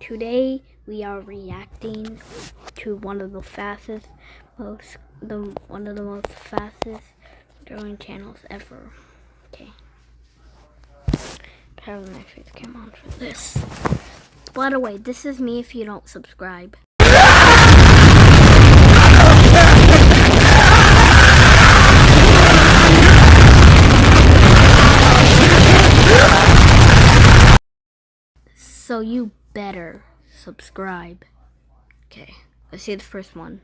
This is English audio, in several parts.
Today we are reacting to one of the most fastest growing channels ever. Okay. Have my face cam on for this. By the way, this is me if you don't subscribe. So you better subscribe. Okay, let's see the first one.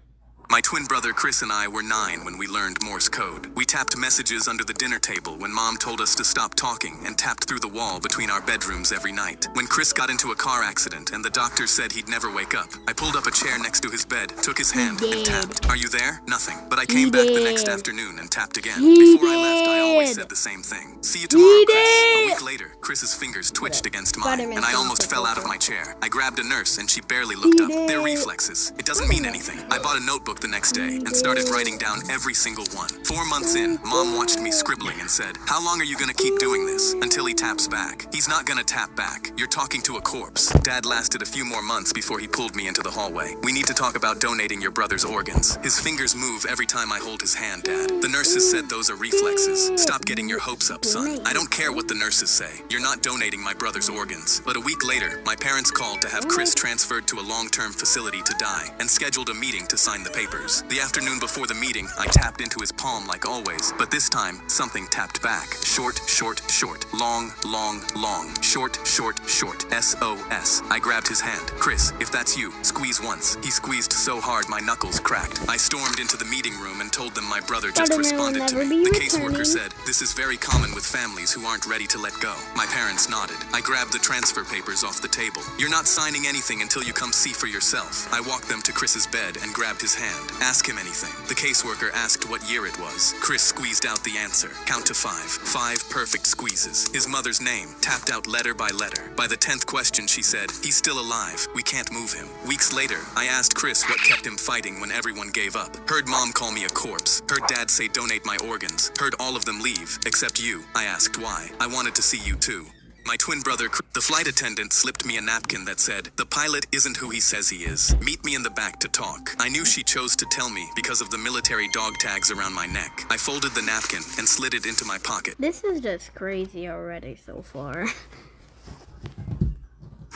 My twin brother Chris and I were 9 when we learned Morse code. We tapped messages under the dinner table when Mom told us to stop talking and tapped through the wall between our bedrooms every night. When Chris got into a car accident and the doctor said he'd never wake up, I pulled up a chair next to his bed, took his hand, and tapped. Are you there? Nothing. But I came back the next afternoon and tapped again. Before I left, I always said the same thing. See you tomorrow, Chris. A week later, Chris's fingers twitched against mine, and I almost fell out of my chair. I grabbed a nurse and she barely looked up. They're reflexes. It doesn't mean anything. I bought a notebook the next day and started writing down every single one. 4 months in, Mom watched me scribbling and said, "How long are you gonna keep doing this? Until he taps back." He's not gonna tap back. You're talking to a corpse. Dad lasted a few more months before he pulled me into the hallway. We need to talk about donating your brother's organs. His fingers move every time I hold his hand, Dad. The nurses said those are reflexes. Stop getting your hopes up, son. I don't care what the nurses say. You're not donating my brother's organs. But a week later, my parents called to have Chris transferred to a long-term facility to die and scheduled a meeting to sign the papers. The afternoon before the meeting, I tapped into his palm like always, but this time, something tapped back. Short, short, short. Long, long, long. Short, short, short. SOS. I grabbed his hand. Chris, if that's you, squeeze once. He squeezed so hard my knuckles cracked. I stormed into the meeting room and told them my brother just responded to me. The caseworker said, "This is very common with families who aren't ready to let go." My parents nodded. I grabbed the transfer papers off the table. "You're not signing anything until you come see for yourself." I walked them to Chris's bed and grabbed his hand. "Ask him anything." The caseworker asked what year it was. Chris squeezed out the answer. Count to 5. 5 perfect squeezes. His mother's name, tapped out letter by letter. By the 10th question, she said, "He's still alive. We can't move him." Weeks later, I asked Chris what kept him fighting when everyone gave up. Heard Mom call me a corpse. Heard Dad say donate my organs. Heard all of them leave, except you. I asked why. I wanted to see you too. My twin brother, the flight attendant, slipped me a napkin that said, "The pilot isn't who he says he is. Meet me in the back to talk." I knew she chose to tell me because of the military dog tags around my neck. I folded the napkin and slid it into my pocket. This is just crazy already so far.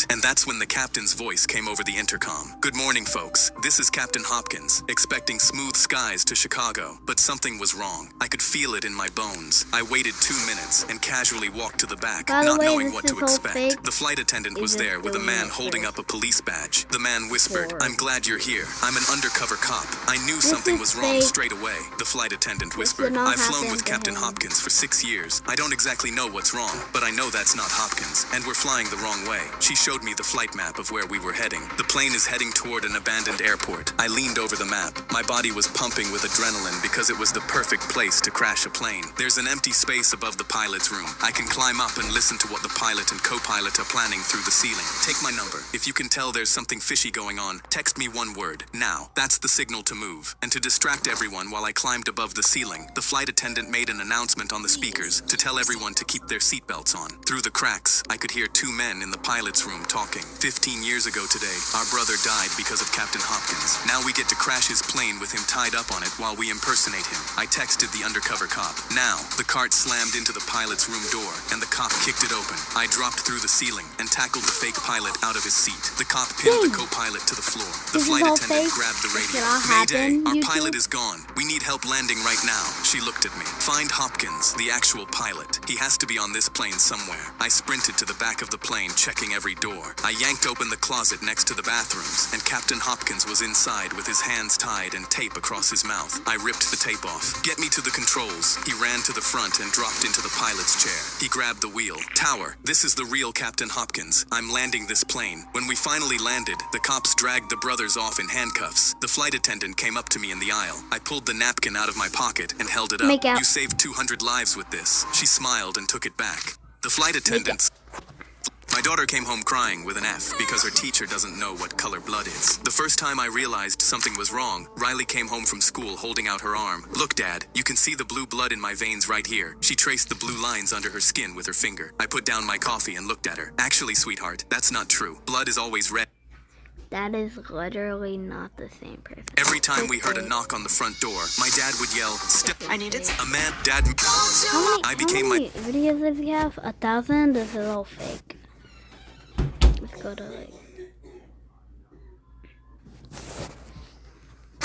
And that's when the captain's voice came over the intercom. "Good morning, folks. This is Captain Hopkins, expecting smooth skies to Chicago. But something was wrong. I could feel it in my bones. I waited 2 minutes and casually walked to the back, not knowing what to expect. The flight attendant was there with a man holding up a police badge. The man whispered, "I'm glad you're here. I'm an undercover cop." I knew something was wrong straight away. The flight attendant whispered, "I've flown with Captain Hopkins for 6 years. I don't exactly know what's wrong, but I know that's not Hopkins, and we're flying the wrong way." She showed me the flight map of where we were heading. The plane is heading toward an abandoned airport. I leaned over the map. My body was pumping with adrenaline because it was the perfect place to crash a plane. There's an empty space above the pilot's room. I can climb up and listen to what the pilot and co-pilot are planning through the ceiling. Take my number. If you can tell there's something fishy going on, text me one word. Now. That's the signal to move. And to distract everyone while I climbed above the ceiling, the flight attendant made an announcement on the speakers to tell everyone to keep their seatbelts on. Through the cracks, I could hear 2 men in the pilot's room talking. 15 years ago today, our brother died because of Captain Hopkins. Now we get to crash his plane with him tied up on it while we impersonate him. I texted the undercover cop. Now, the cart slammed into the pilot's room door, and the cop kicked it open. I dropped through the ceiling and tackled the fake pilot out of his seat. The cop pinned the co-pilot to the floor. The flight attendant grabbed the radio. "Mayday, our pilot is gone. We need help landing right now." She looked at me. "Find Hopkins, the actual pilot. He has to be on this plane somewhere." I sprinted to the back of the plane, checking every door. I yanked open the closet next to the bathrooms, and Captain Hopkins was inside with his hands tied and tape across his mouth. I ripped the tape off. "Get me to the controls." He ran to the front and dropped into the pilot's chair. He grabbed the wheel. "Tower, this is the real Captain Hopkins. I'm landing this plane." When we finally landed, the cops dragged the brothers off in handcuffs. The flight attendant came up to me in the aisle. I pulled the napkin out of my pocket and held it up. "You saved 200 lives with this." She smiled and took it back. The flight attendants... My daughter came home crying with an F because her teacher doesn't know what color blood is. The first time I realized something was wrong, Riley came home from school holding out her arm. "Look, Dad, you can see the blue blood in my veins right here." She traced the blue lines under her skin with her finger. I put down my coffee and looked at her. "Actually, sweetheart, that's not true. Blood is always red." That is literally not the same person. Every time we heard a knock on the front door, my dad would yell, "Step!" I needed A man, Dad. I became how many videos does he have? 1,000? This is all fake. Let's go to like...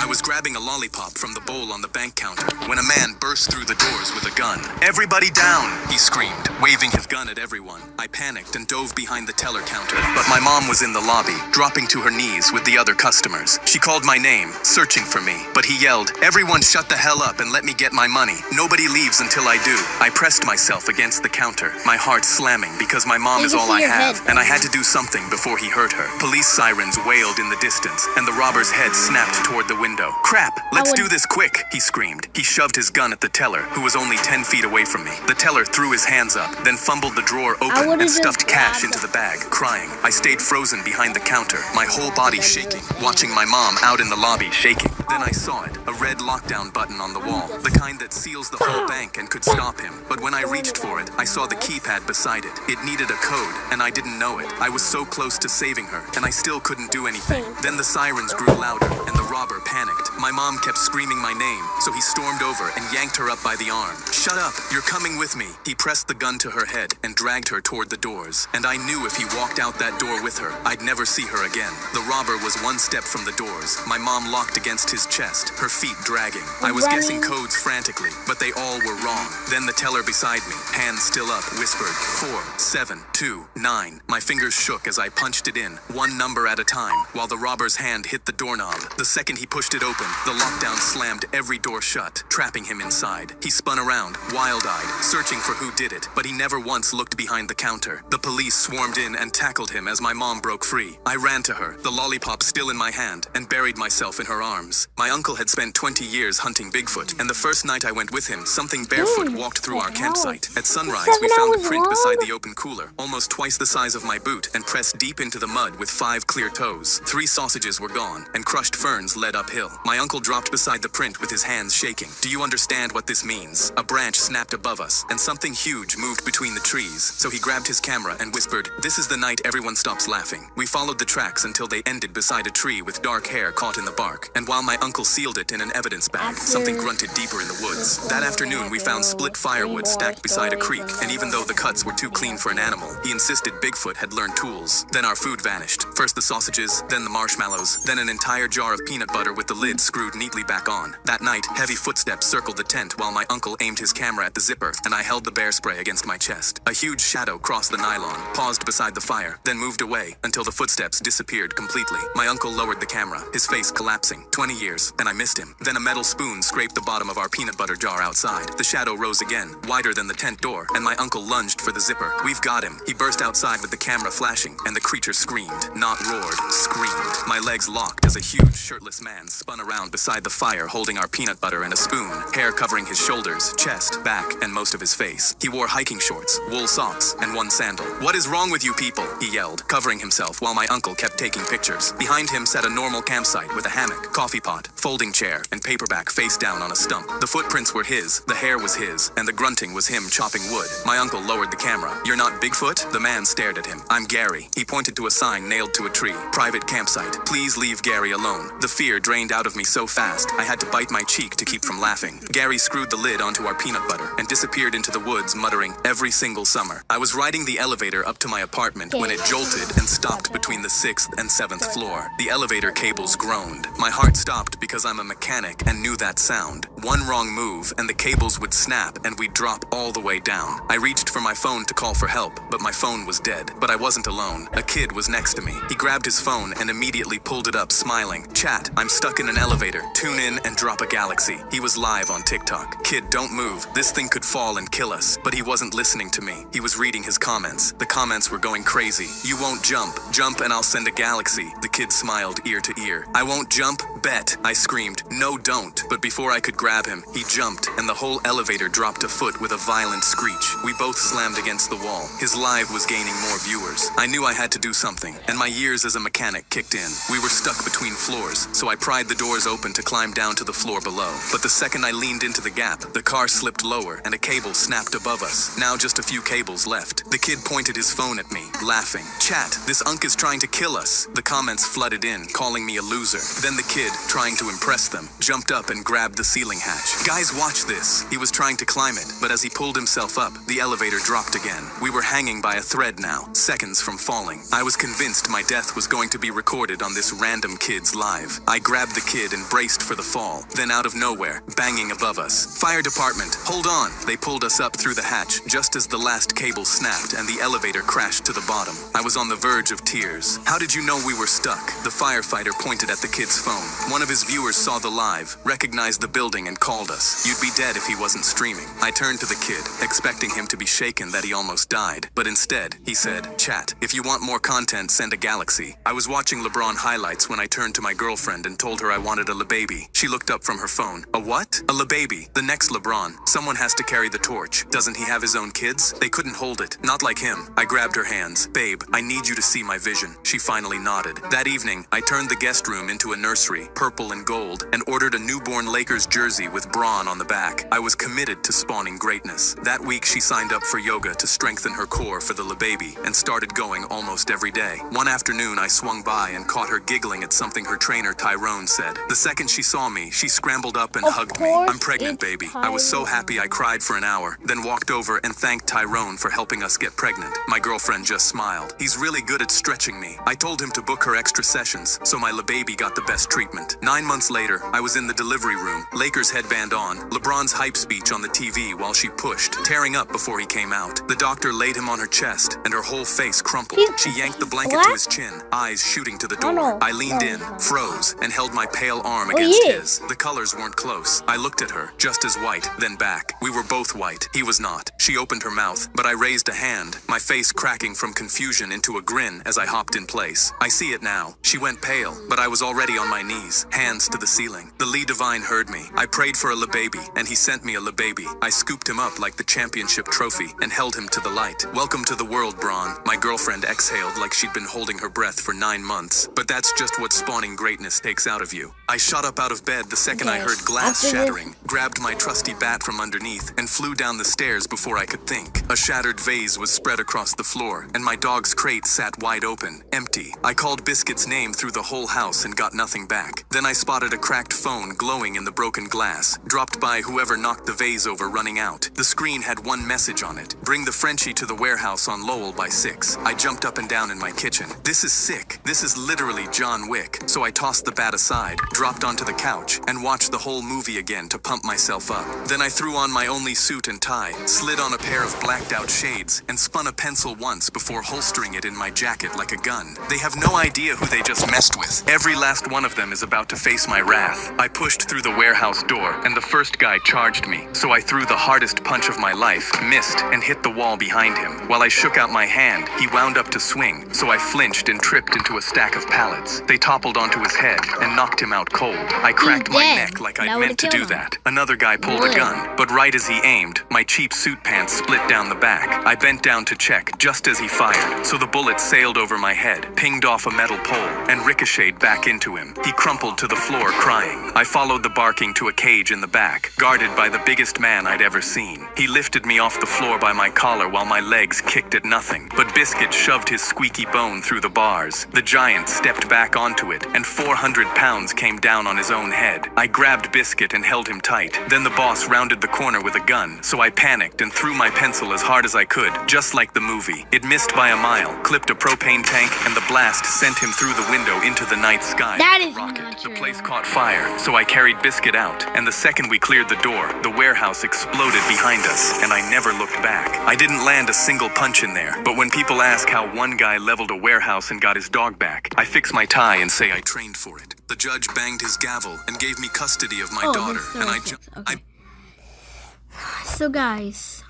I was grabbing a lollipop from the bowl on the bank counter when a man burst through the doors with a gun. "Everybody down!" he screamed, waving his gun at everyone. I panicked and dove behind the teller counter, but my mom was in the lobby, dropping to her knees with the other customers. She called my name, searching for me, but he yelled, "Everyone shut the hell up and let me get my money. Nobody leaves until I do." I pressed myself against the counter, my heart slamming because my mom You is can all see I your have, head, and I had to do something before he hurt her. Police sirens wailed in the distance, and the robber's head snapped toward the window. "Crap! Let's do this quick!" he screamed. He shoved his gun at the teller, who was only 10 feet away from me. The teller threw his hands up, then fumbled the drawer open would've and stuffed just cash grabbed into the bag, crying. I stayed frozen behind the counter, my whole body shaking, watching my mom out in the lobby shaking. Then I saw it, a red lockdown button on the wall, the kind that seals the whole bank and could stop him. But when I reached for it, I saw the keypad beside it. It needed a code, and I didn't know it. I was so close to saving her, and I still couldn't do anything. Then the sirens grew louder, and the robber panicked. My mom kept screaming my name, so he stormed over and yanked her up by the arm. "Shut up, you're coming with me." He pressed the gun to her head and dragged her toward the doors. And I knew if he walked out that door with her, I'd never see her again. The robber was one step from the doors. My mom locked against his chest, her feet dragging. I was guessing codes frantically, but they all were wrong. Then the teller beside me, hands still up, whispered, 4, 7, 2, 9. My fingers shook as I punched it in, one number at a time, while the robber's hand hit the doorknob. The second he pushed it open, the lockdown slammed every door shut, trapping him inside. He spun around, wild-eyed, searching for who did it, but he never once looked behind the counter. The police swarmed in and tackled him as my mom broke free. I ran to her, the lollipop still in my hand, and buried myself in her arms. My uncle had spent 20 years hunting Bigfoot, and the first night I went with him, something barefoot walked through our campsite. At sunrise, we found a print beside the open cooler, almost twice the size of my boot, and pressed deep into the mud with 5 clear toes. 3 sausages were gone, and crushed ferns led uphill. My uncle dropped beside the print with his hands shaking. "Do you understand what this means?" A branch snapped above us, and something huge moved between the trees, so he grabbed his camera and whispered, "This is the night everyone stops laughing." We followed the tracks until they ended beside a tree with dark hair caught in the bark, and while my uncle sealed it in an evidence bag, something grunted deeper in the woods. That afternoon, we found split firewood stacked beside a creek, and even though the cuts were too clean for an animal, he insisted Bigfoot had learned tools. Then our food vanished. First the sausages, then the marshmallows, then an entire jar of peanut butter with the lid screwed neatly back on. That night, heavy footsteps circled the tent while my uncle aimed his camera at the zipper, and I held the bear spray against my chest. A huge shadow crossed the nylon, paused beside the fire, then moved away until the footsteps disappeared completely. My uncle lowered the camera, his face collapsing. 20 years, and I missed him. Then a metal spoon scraped the bottom of our peanut butter jar outside. The shadow rose again, wider than the tent door, and my uncle lunged for the zipper. "We've got him." He burst outside with the camera flashing, and the creature screamed. Not roared, screamed. My legs locked as a huge, shirtless man spun around beside the fire holding our peanut butter and a spoon, hair covering his shoulders, chest, back, and most of his face. He wore hiking shorts, wool socks, and one sandal. "What is wrong with you people?" he yelled, covering himself while my uncle kept taking pictures. Behind him sat a normal campsite with a hammock, coffee pot, folding chair, and paperback face down on a stump. The footprints were his, the hair was his, and the grunting was him chopping wood. My uncle lowered the camera. "You're not Bigfoot?" The man stared at him. "I'm Gary." He pointed to a sign nailed to a tree. "Private campsite. Please leave Gary alone." The fear drained out of me so fast, I had to bite my cheek to keep from laughing. Gary screwed the lid onto our peanut butter and disappeared into the woods, muttering, "Every single summer." I was riding the elevator up to my apartment when it jolted and stopped between the 6th and 7th floor. The elevator cables groaned. My heart stopped because I'm a mechanic and knew that sound. One wrong move and the cables would snap and we'd drop all the way down. I reached for my phone to call for help, but my phone was dead. But I wasn't alone. A kid was next to me. He grabbed his phone and immediately pulled it up, smiling. "Chat, I'm stuck in an elevator. Tune in and drop a galaxy." He was live on TikTok. "Kid, don't move. This thing could fall and kill us." But he wasn't listening to me. He was reading his comments. The comments were going crazy. "You won't jump. Jump and I'll send a galaxy." The kid smiled ear to ear. "I won't jump. Bet." What? I screamed. No, don't. But before I could grab him, he jumped, and the whole elevator dropped a foot with a violent screech. We both slammed against the wall. His live was gaining more viewers. I knew I had to do something, and my years as a mechanic kicked in. We were stuck between floors, so I pried the doors open to climb down to the floor below. But the second I leaned into the gap, the car slipped lower, and a cable snapped above us. Now just a few cables left. The kid pointed his phone at me, laughing. Chat, this unk is trying to kill us. The comments flooded in, calling me a loser. Then the kid, trying to impress them, jumped up and grabbed the ceiling hatch. Guys, watch this. He was trying to climb it, but as he pulled himself up, the elevator dropped again. We were hanging by a thread now, seconds from falling. I was convinced my death was going to be recorded on this random kid's live. I grabbed the kid and braced for the fall. Then out of nowhere, banging above us. Fire department, hold on. They pulled us up through the hatch just as the last cable snapped and the elevator crashed to the bottom. I was on the verge of tears. How did you know we were stuck? The firefighter pointed at the kid's phone. One of his viewers saw the live, recognized the building, and called us. You'd be dead if he wasn't streaming. I turned to the kid, expecting him to be shaken that he almost died. But instead, he said, Chat, if you want more content, send a galaxy. I was watching LeBron highlights when I turned to my girlfriend and told her I wanted a LeBaby. She looked up from her phone. A what? A LeBaby. The next LeBron. Someone has to carry the torch. Doesn't he have his own kids? They couldn't hold it. Not like him. I grabbed her hands. Babe, I need you to see my vision. She finally nodded. That evening, I turned the guest room into a nursery, purple and gold, and ordered a newborn Lakers jersey with Braun on the back. I was committed to spawning greatness. That week, she signed up for yoga to strengthen her core for the LeBaby and started going almost every day. One afternoon, I swung by and caught her giggling at something her trainer Tyrone said. The second she saw me, she scrambled up and hugged me. I'm pregnant, baby. I was so happy I cried for an hour, then walked over and thanked Tyrone for helping us get pregnant. My girlfriend just smiled. He's really good at stretching me. I told him to book her extra sessions, so my LeBaby got the best treatment. 9 months later, I was in the delivery room, Lakers headband on, LeBron's hype speech on the TV while she pushed, tearing up before he came out. The doctor laid him on her chest, and her whole face crumpled. She yanked the blanket to his chin, eyes shooting to the door. I leaned in, froze, and held my pale arm against his. The colors weren't close. I looked at her, just as white, then back. We were both white. He was not. She opened her mouth, but I raised a hand, my face cracking from confusion into a grin as I hopped in place. I see it now. She went pale, but I was already on my knees, hands to the ceiling. The Lee Divine heard me. I prayed for a LeBaby, and he sent me a LeBaby. I scooped him up like the championship trophy and held him to the light. Welcome to the world, Braun. My girlfriend exhaled like she'd been holding her breath for 9 months. But that's just what spawning greatness takes out of you. I shot up out of bed the second I heard glass shattering, grabbed my trusty bat from underneath, and flew down the stairs before I could think. A shattered vase was spread across the floor, and my dog's crate sat wide open, empty. I called Biscuit's name through the whole house and got nothing back. Then I spotted a cracked phone glowing in the broken glass, dropped by whoever knocked the vase over running out. The screen had one message on it. Bring the Frenchie to the warehouse on Lowell by 6. I jumped up and down in my kitchen. This is sick. This is literally John Wick. So I tossed the bat aside, dropped onto the couch, and watched the whole movie again to pump myself up. Then I threw on my only suit and tie, slid on a pair of blacked out shades, and spun a pencil once before holstering it in my jacket like a gun. They have no idea who they just messed with. Every last one of them is about to face my wrath. I pushed through the warehouse door, and the first guy charged me, so I threw the hardest punch of my life, missed, and hit the wall behind him. While I shook out my hand, he wound up to swing, so I flinched and tripped into a stack of pallets. They toppled onto his head and knocked him out cold. I cracked my neck like I'd meant to do that. Another guy pulled a gun, but right as he aimed, my cheap suit pants split down the back. I bent down to check, just as he fired, so the bullet sailed over my head, pinged off a metal pole, and ricocheted back into him. He crumpled to the floor crying. I followed the barking to a cage in the back, guarded by the biggest man I'd ever seen. He lifted me off the floor by my collar while my legs kicked at nothing, but Biscuit shoved his squeaky bone through the bars. The giant stepped back onto it, and 400 pounds came down on his own head. I grabbed Biscuit and held him tight. Then the boss rounded the corner with a gun, so I panicked and threw my pencil as hard as I could, just like the movie. It missed by a mile, clipped a propane tank, and the blast sent him through the window into the night sky. That is rocket. not true. The place caught fire, so I carried Biscuit out, and the second we cleared the door, the warehouse exploded behind us, and I never looked back. I didn't land a single punch in there, but when people ask how one guy leveled a warehouse and got his dog back, I fix my tie and say I trained for it. The judge banged his gavel and gave me custody of my daughter, and So guys,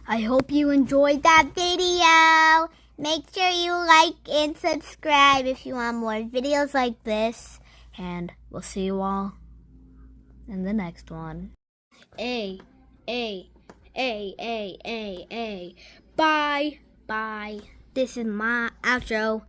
I hope you enjoyed that video. Make sure you like and subscribe if you want more videos like this. And we'll see you all in the next one. A. Bye. Bye. This is my outro.